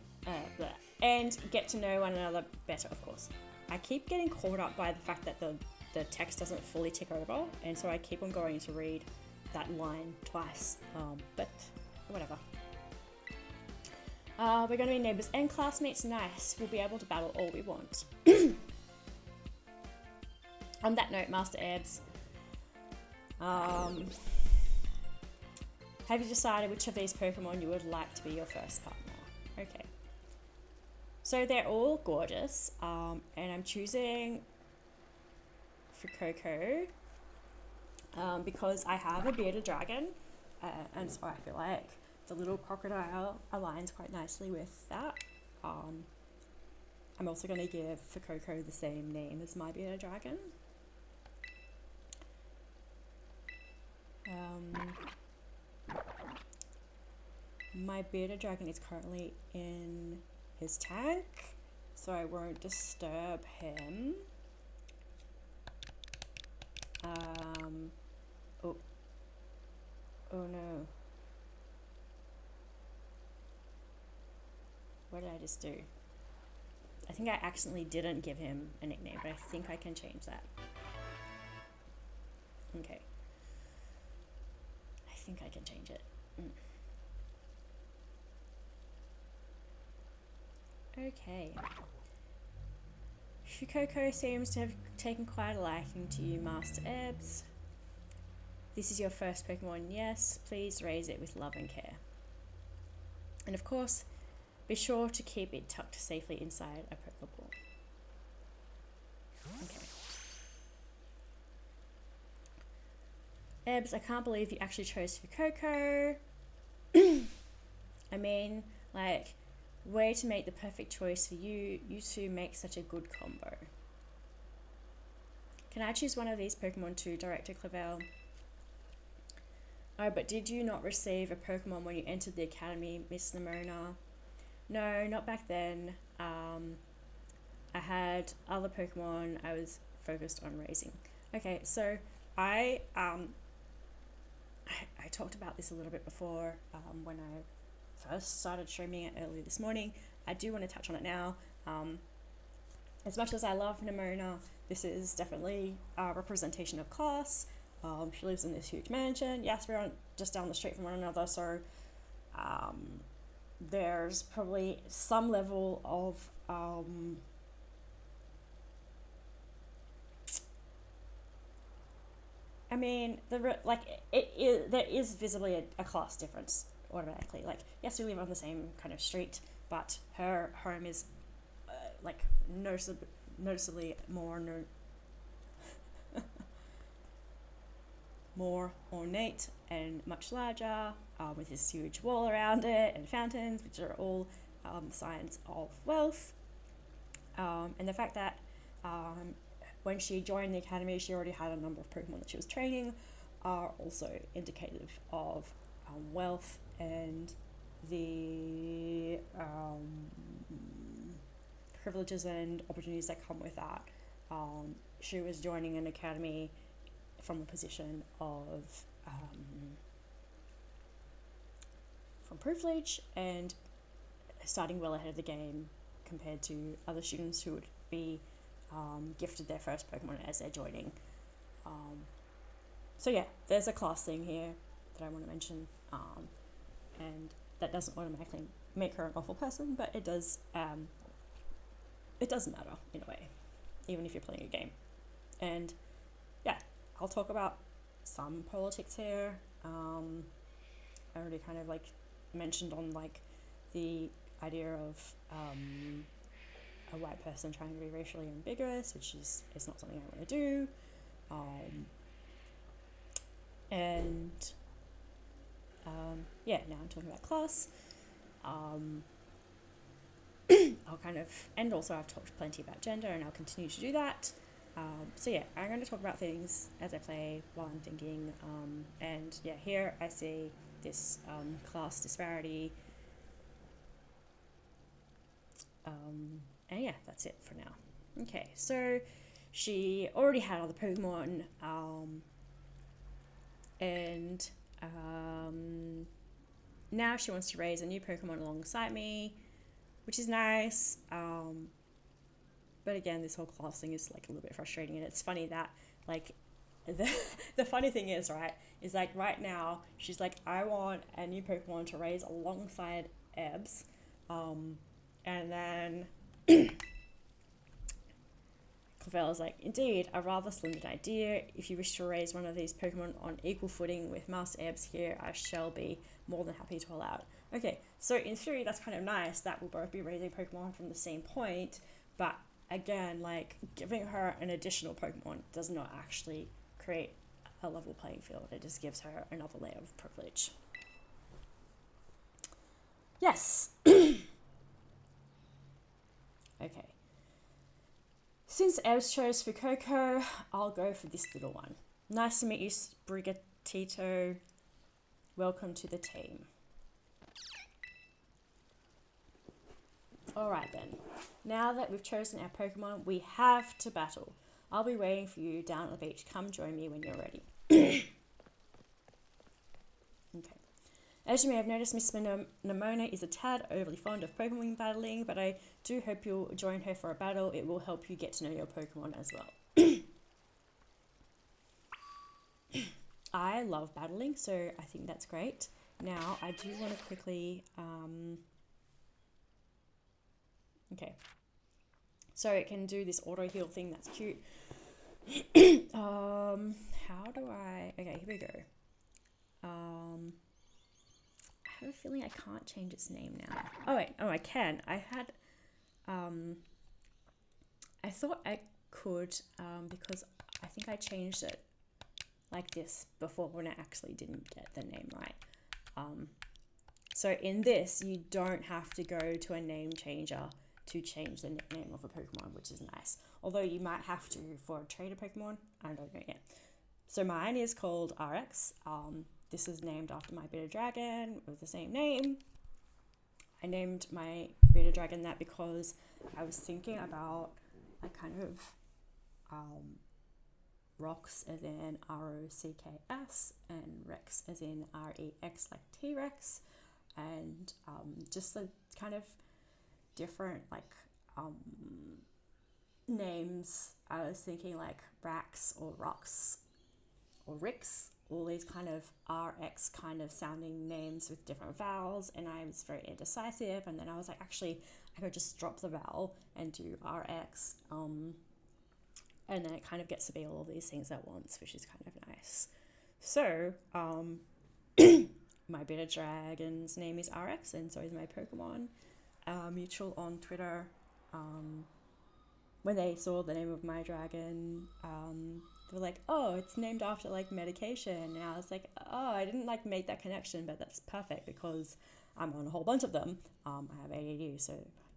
and get to know one another better, of course. I keep getting caught up by the fact that the text doesn't fully tick over, and so I keep on going to read that line twice, but whatever. We're going to be neighbours and classmates. Nice. We'll be able to battle all we want. On that note, Master Ebbs, have you decided which of these Pokemon you would like to be your first partner? Okay. So they're all gorgeous, and I'm choosing for Coco because I have a bearded dragon, and so I feel like the little crocodile aligns quite nicely with that. I'm also going to give for Coco the same name as my bearded dragon. My bearded dragon is currently in his tank, so I won't disturb him. Oh no. What did I just do? I think I accidentally didn't give him a nickname, but I think I can change that. Okay. I think I can change it. Okay. Fuecoco seems to have taken quite a liking to you, Master Ebbs. This is your first Pokemon, yes. Please raise it with love and care. And of course, be sure to keep it tucked safely inside a Pokeball. Okay. Ebbs, I can't believe you actually chose Fuecoco. I mean, like, way to make the perfect choice for you. You two make such a good combo. Can I choose one of these Pokemon too, Director Clavel? Oh, but did you not receive a Pokemon when you entered the academy, Miss Nimona? No, not back then. I had other Pokemon I was focused on raising. Okay, so I talked about this a little bit before when I first started streaming it earlier this morning. I do want to touch on it now. As much as I love Nimona, this is definitely a representation of class. She lives in this huge mansion. Yes, we're just down the street from one another, so there's probably some level of I mean, there is visibly a class difference automatically. Like, yes, we live on the same kind of street, but her home is like noticeably more ornate and much larger, with this huge wall around it and fountains, which are all signs of wealth. And the fact that when she joined the academy, she already had a number of Pokemon that she was training, are also indicative of wealth and the privileges and opportunities that come with that. She was joining an academy from a position of from privilege and starting well ahead of the game compared to other students who would be gifted their first Pokemon as they're joining. So yeah, there's a class thing here that I want to mention, and that doesn't automatically make her an awful person, but it does matter in a way, even if you're playing a game. And yeah, I'll talk about some politics here. I already kind of like mentioned on like the idea of a white person trying to be racially ambiguous, which is not something I want to do. Yeah, now I'm talking about class. I'll kind of, and also I've talked plenty about gender, and I'll continue to do that. So yeah, I'm going to talk about things as I play while I'm thinking. And yeah, here I see this class disparity. And yeah, that's it for now. Okay, so she already had other Pokemon, and now she wants to raise a new Pokemon alongside me, which is nice. But again, this whole class thing is like a little bit frustrating, and it's funny that like the funny thing is, right, is like right now she's like, I want a new Pokemon to raise alongside Ebbs, and then Clavella's like, indeed, a rather splendid idea. If you wish to raise one of these Pokemon on equal footing with Master Ebbs here, I shall be more than happy to allow it. Okay, so in theory, that's kind of nice that we'll both be raising Pokemon from the same point, but again, like, giving her an additional Pokemon does not actually create a level playing field. It just gives her another layer of privilege. Yes. Okay. Since Ebbs chose Fuecoco, I'll go for this little one. Nice to meet you, Sprigatito. Welcome to the team. Alright then. Now that we've chosen our Pokemon, we have to battle. I'll be waiting for you down at the beach. Come join me when you're ready. Okay. As you may have noticed, Miss Nimona is a tad overly fond of Pokemon battling, but I do hope you'll join her for a battle. It will help you get to know your Pokemon as well. I love battling, so I think that's great. Now, I do want to quickly... Okay. So it can do this auto heal thing, that's cute. How do I... Okay, here we go. I have a feeling I can't change its name now. Oh wait, I can. I thought I could, because I think I changed it like this before when I actually didn't get the name right. So in this, you don't have to go to a name changer to change the nickname of a Pokemon, which is nice. Although you might have to for a trader Pokemon, I don't know yet. So mine is called RX. This is named after my Beta Dragon with the same name. I named my Beta Dragon that because I was thinking about like kind of rocks as in ROCKS and Rex as in REX like T-Rex, and just the kind of different like names. I was thinking like Rax or Rox or Rix, all these kind of RX kind of sounding names with different vowels, and I was very indecisive, and then I was like, actually I could just drop the vowel and do RX, and then it kind of gets to be all of these things at once, which is kind of nice. So my Beta Dragon's name is RX, and so is my Pokemon. Mutual on Twitter, when they saw the name of my dragon, they were like, oh, it's named after like medication, and I was like, oh, I didn't like make that connection, but that's perfect because I'm on a whole bunch of them. I have ADD, so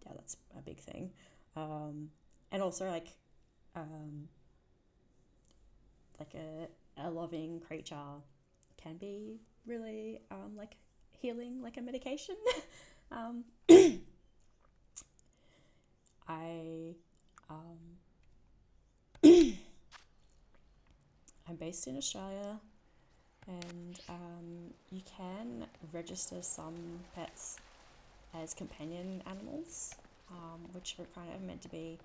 yeah, that's a big thing. And also like a loving creature can be really like healing, like a medication. um, I'm based in Australia, and you can register some pets as companion animals, which are kind of meant to be,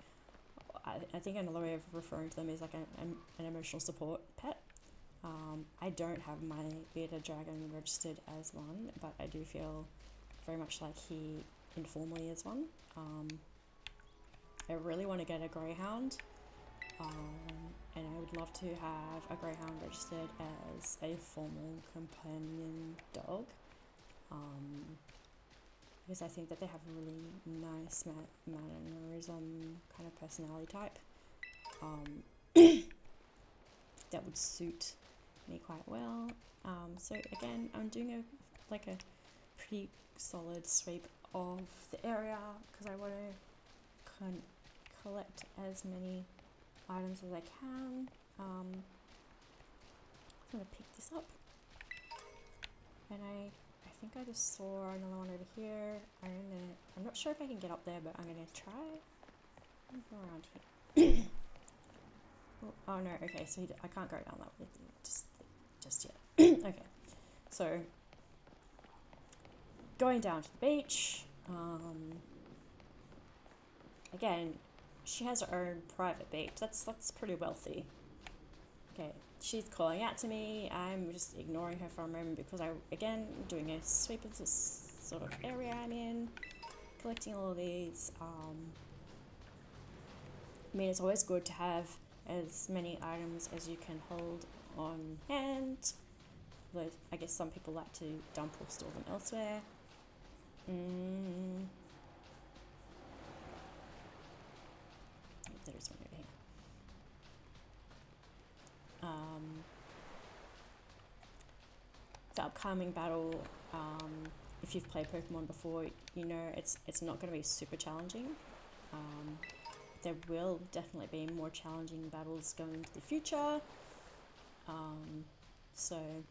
I think another way of referring to them is like an emotional support pet. I don't have my bearded dragon registered as one, but I do feel very much like he informally is one. I really want to get a greyhound, and I would love to have a greyhound registered as a formal companion dog, because I think that they have a really nice mannerism kind of personality type that would suit me quite well. So again, I'm doing a pretty solid sweep of the area because I want to collect as many items as I can. I'm gonna pick this up, and I think I just saw another one over here. I'm not sure if I can get up there, but I'm gonna try. Go around here. Oh no, okay, so I can't go down that way just yet. Okay, so going down to the beach. Again, she has her own private beach. That's pretty wealthy. Okay, she's calling out to me. I'm just ignoring her for a moment because again, doing a sweep of this sort of area I'm in, collecting all of these. I mean, it's always good to have as many items as you can hold on hand. Though I guess some people like to dump or store them elsewhere. There's one over here. The upcoming battle, if you've played Pokemon before, you know it's not going to be super challenging. There will definitely be more challenging battles going into the future. So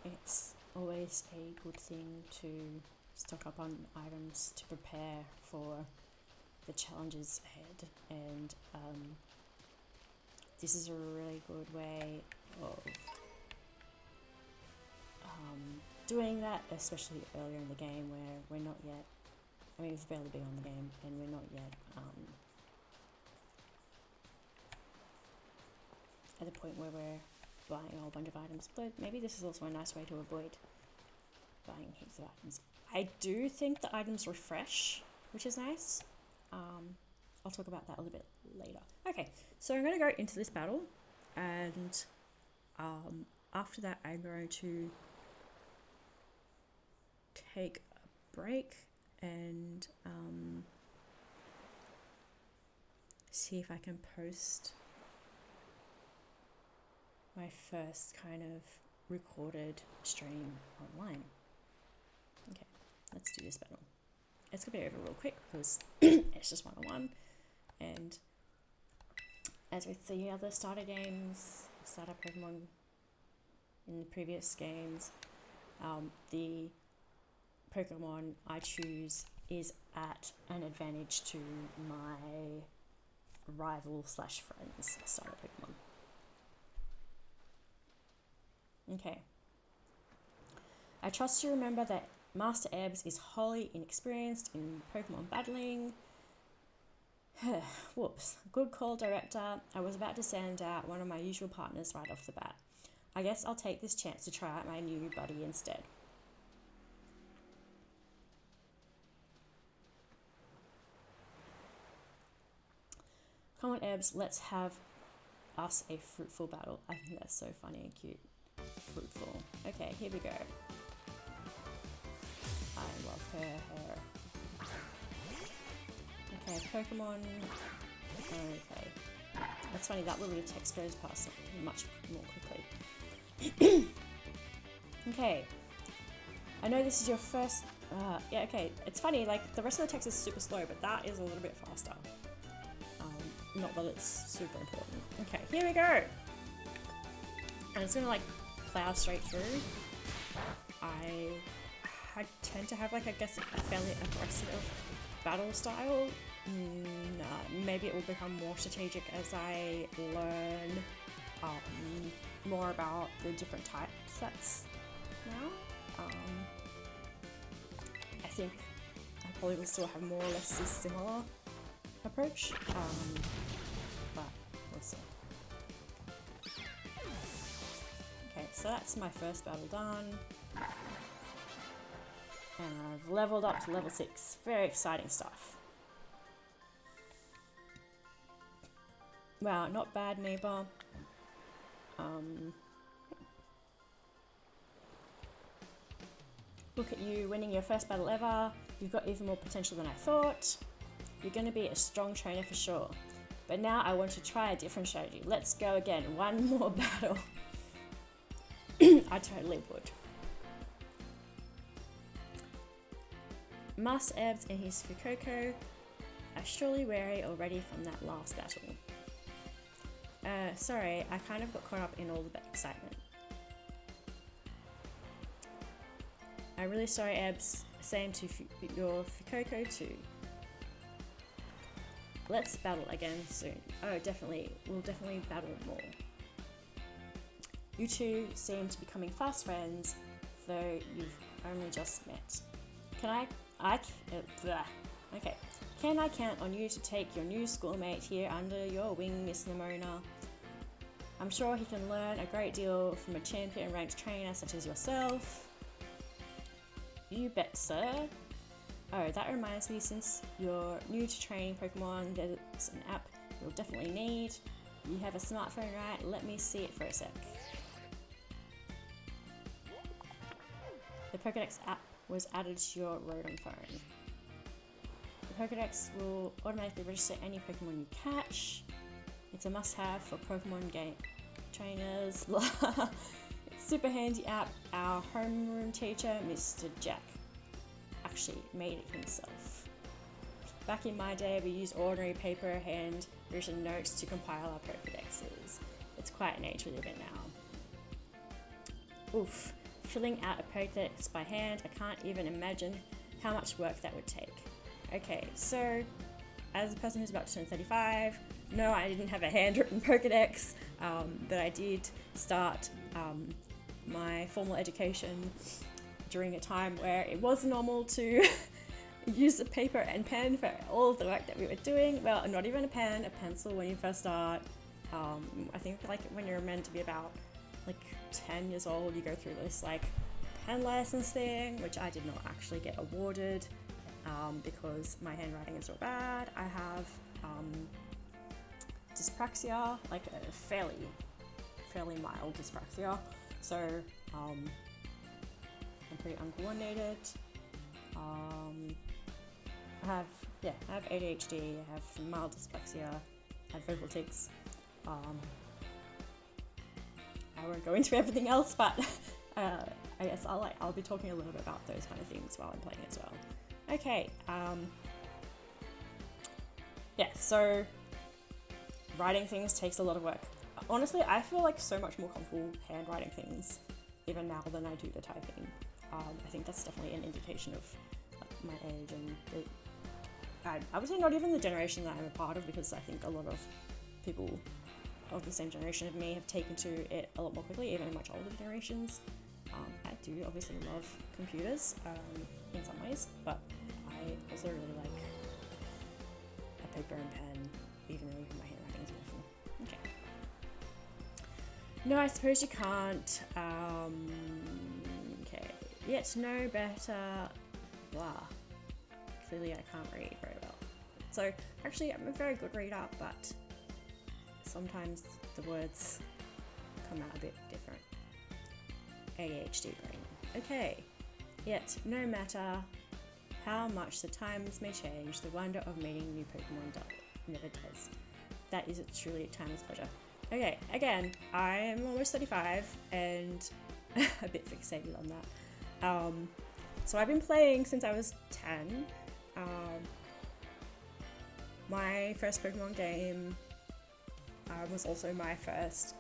it's always a good thing to stock up on items to prepare for the challenges ahead, and this is a really good way of doing that, especially earlier in the game where we're not yet, I mean, we've barely been on the game and we're not yet at the point where we're buying a whole bunch of items, but maybe this is also a nice way to avoid buying heaps of items. I do think the items refresh, which is nice. I'll talk about that a little bit later. Okay, so I'm going to go into this battle, and after that I'm going to take a break and see if I can post my first kind of recorded stream online. Okay, let's do this battle. It's gonna be over real quick because it's just one-on-one, and as with the other starter games, starter Pokemon in the previous games, the Pokemon I choose is at an advantage to my rival / friends starter Pokemon. Okay. I trust you remember that Master Ebbs is wholly inexperienced in Pokemon battling. Whoops. Good call, director. I was about to send out one of my usual partners right off the bat. I guess I'll take this chance to try out my new buddy instead. Come on, Ebbs, let's have us a fruitful battle. I think that's so funny and cute. Fruitful. Okay, here we go. I love her hair. Okay, Pokemon. Okay. That's funny, that little bit of text goes past much more quickly. Okay. I know this is your first... yeah, okay. It's funny, like, the rest of the text is super slow, but that is a little bit faster. Not that it's super important. Okay, here we go! And it's gonna, like, plow straight through. I tend to have, like, I guess, a fairly aggressive battle style. Maybe it will become more strategic as I learn more about the different type sets now. I think I probably will still have more or less a similar approach, but we'll see. Okay, so that's my first battle done. And I've leveled up to level 6. Very exciting stuff. Wow, not bad, neighbor. Look at you winning your first battle ever. You've got even more potential than I thought. You're going to be a strong trainer for sure. But now I want to try a different strategy. Let's go again. One more battle. I totally would. Master Ebbs and his Fuecoco are surely weary already from that last battle. Sorry, I kind of got caught up in all the excitement. I'm really sorry, Ebbs. Same to your Fuecoco too. Let's battle again soon. Oh, definitely. We'll definitely battle more. You two seem to be becoming fast friends, though you've only just met. Okay. Can I count on you to take your new schoolmate here under your wing, Miss Nimona? I'm sure he can learn a great deal from a champion-ranked trainer such as yourself. You bet, sir. Oh, that reminds me, since you're new to training Pokemon, there's an app you'll definitely need. You have a smartphone, right? Let me see it for a sec. The Pokedex app was added to your Rotom phone. The Pokedex will automatically register any Pokemon you catch. It's a must-have for Pokemon game trainers. It's super handy app. Our homeroom teacher, Mr. Jack, actually made it himself. Back in my day, we used ordinary paper hand-written notes to compile our Pokedexes. It's quite an age we live in now. Oof. Filling out a Pokedex by hand, I can't even imagine how much work that would take. Okay, so as a person who's about to turn 35, no, I didn't have a handwritten Pokedex, but I did start my formal education during a time where it was normal to use a paper and pen for all of the work that we were doing. Well, not even a pen, a pencil when you first start. I think like when you're meant to be about like 10 years old, you go through this like pen license thing, which I did not actually get awarded because my handwriting is so bad. I have dyspraxia, like a fairly mild dyspraxia, so I'm pretty uncoordinated. I have ADHD, I have some mild dyslexia, I have vocal tics. I won't go into everything else, but I guess I'll be talking a little bit about those kind of things while I'm playing as well. Okay, so writing things takes a lot of work. Honestly, I feel like so much more comfortable handwriting things even now than I do the typing. I think that's definitely an indication of my age and I would say not even the generation that I'm a part of, because I think a lot of people of the same generation of me have taken to it a lot more quickly, even in much older generations. I do obviously love computers in some ways, but I also really like a paper and pen, even though my handwriting is awful. Okay. No, I suppose you can't. Okay. Yet to know better. Blah. Clearly I can't read very well. So actually I'm a very good reader, but sometimes the words come out a bit different. ADHD brain. Okay. Yet no matter how much the times may change, the wonder of meeting new Pokemon never does. That is truly a timeless pleasure. Okay, again, I am almost 35 and a bit fixated on that. So I've been playing since I was 10. My first Pokemon game was also my first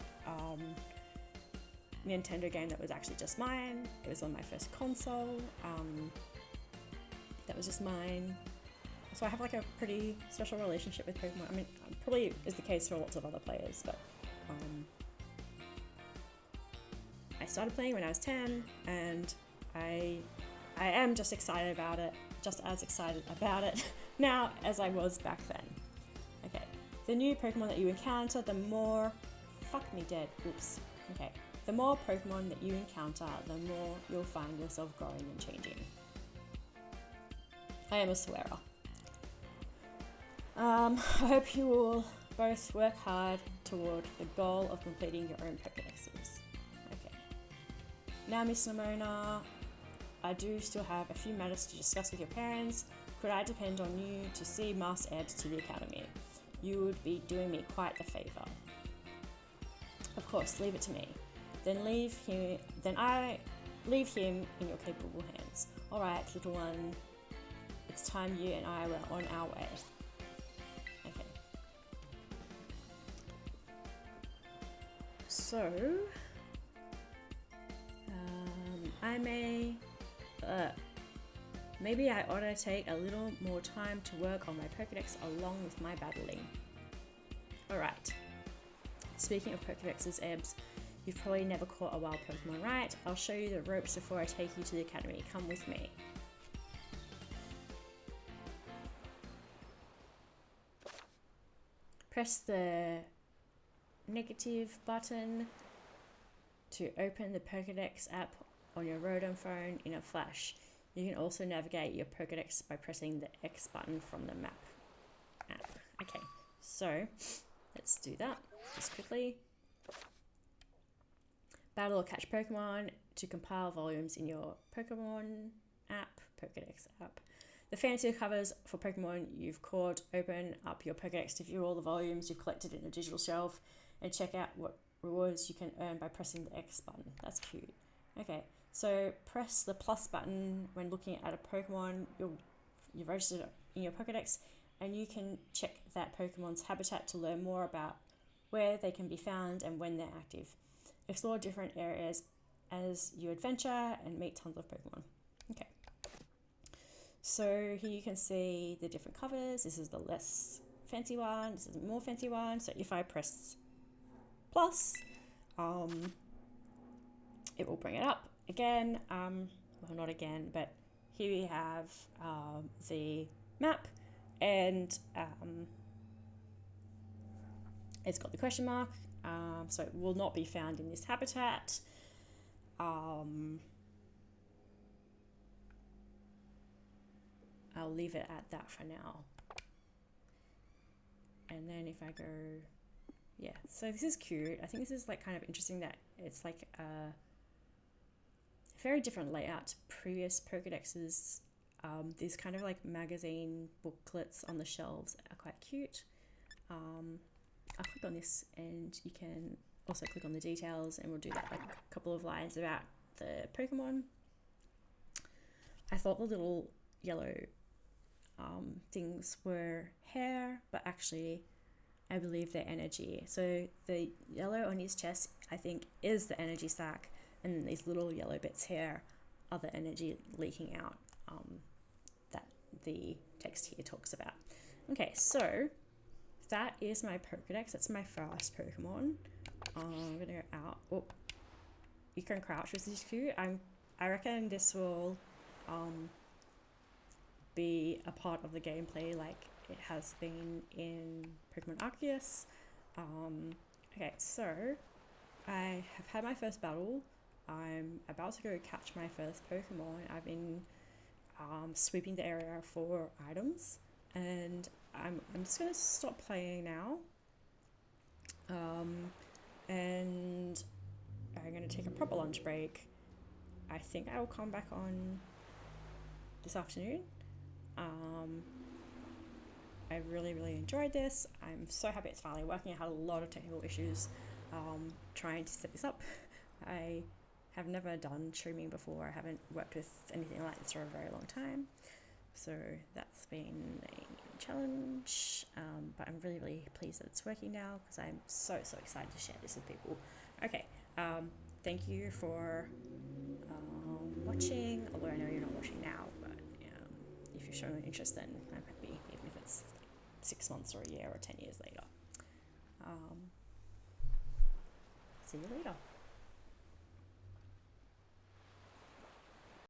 Nintendo game that was actually just mine. It was on my first console. That was just mine. so I have like a pretty special relationship with Pokemon. I mean, probably is the case for lots of other players, but I started playing when I was 10, and I am just excited about it, just as excited about it now as I was back then. Okay, the new Pokemon that you encounter, the more... Fuck me dead, oops. Okay, the more Pokemon that you encounter, the more you'll find yourself growing and changing. I am a swearer. I hope you will both work hard toward the goal of completing your own Pokédexes. Okay. Now, Miss Nimona, I do still have a few matters to discuss with your parents. Could I depend on you to see Master Ed to the Academy? You would be doing me quite the favour. Of course, leave it to me. Then I leave him in your capable hands. Alright, little one. It's time you and I were on our way. Okay. So, maybe I ought to take a little more time to work on my Pokédex along with my battling. Alright. Speaking of Pokédexes, Ebbs, you've probably never caught a wild Pokemon, right? I'll show you the ropes before I take you to the Academy. Come with me. Press the negative button to open the Pokédex app on your Rotom phone in a flash. You can also navigate your Pokédex by pressing the X button from the map app. Okay, so let's do that just quickly. Battle or catch Pokemon to compile volumes in your Pokemon app, Pokédex app. The fancy covers for Pokemon you've caught. Open up your Pokédex to view all the volumes you've collected in a digital shelf and check out what rewards you can earn by pressing the X button. That's cute. Okay, so press the plus button when looking at a Pokemon you've registered in your Pokédex, and you can check that Pokemon's habitat to learn more about where they can be found and when they're active. Explore different areas as you adventure and meet tons of Pokemon. Okay. So here you can see the different covers. This is the less fancy one. This is the more fancy one. So if I press plus, it will bring it up again. Well, not again, but here we have the map, and it's got the question mark. So it will not be found in this habitat. I'll leave it at that for now. And then if I go, yeah, so this is cute. I think this is like kind of interesting that it's like a very different layout to previous Pokédexes. These kind of like magazine booklets on the shelves are quite cute. I'll click on this, and you can also click on the details, and we'll do that like a couple of lines about the Pokemon. I thought the little yellow things were hair, but actually I believe they're energy. So the yellow on his chest, I think, is the energy sac, and then these little yellow bits here are the energy leaking out that the text here talks about. Okay, so that is my Pokédex. That's my first Pokemon. I'm gonna go out. Oh, you can crouch, which is cute. I reckon this will be a part of the gameplay like it has been in Pokemon Arceus. Okay, so I have had my first battle. I'm about to go catch my first Pokemon. I've been sweeping the area for items, and I'm just gonna stop playing now. And I'm gonna take a proper lunch break. I think I will come back on this afternoon. I really enjoyed this. I'm so happy it's finally working. I had a lot of technical issues trying to set this up. I have never done streaming before. I haven't worked with anything like this for a very long time, so that's been a challenge, but I'm really pleased that it's working now, because I'm so excited to share this with people. Okay, thank you for watching, although I know you're not watching now, but if you've shown an interest, then I'm happy, even if it's 6 months or a year or 10 years later. See you later.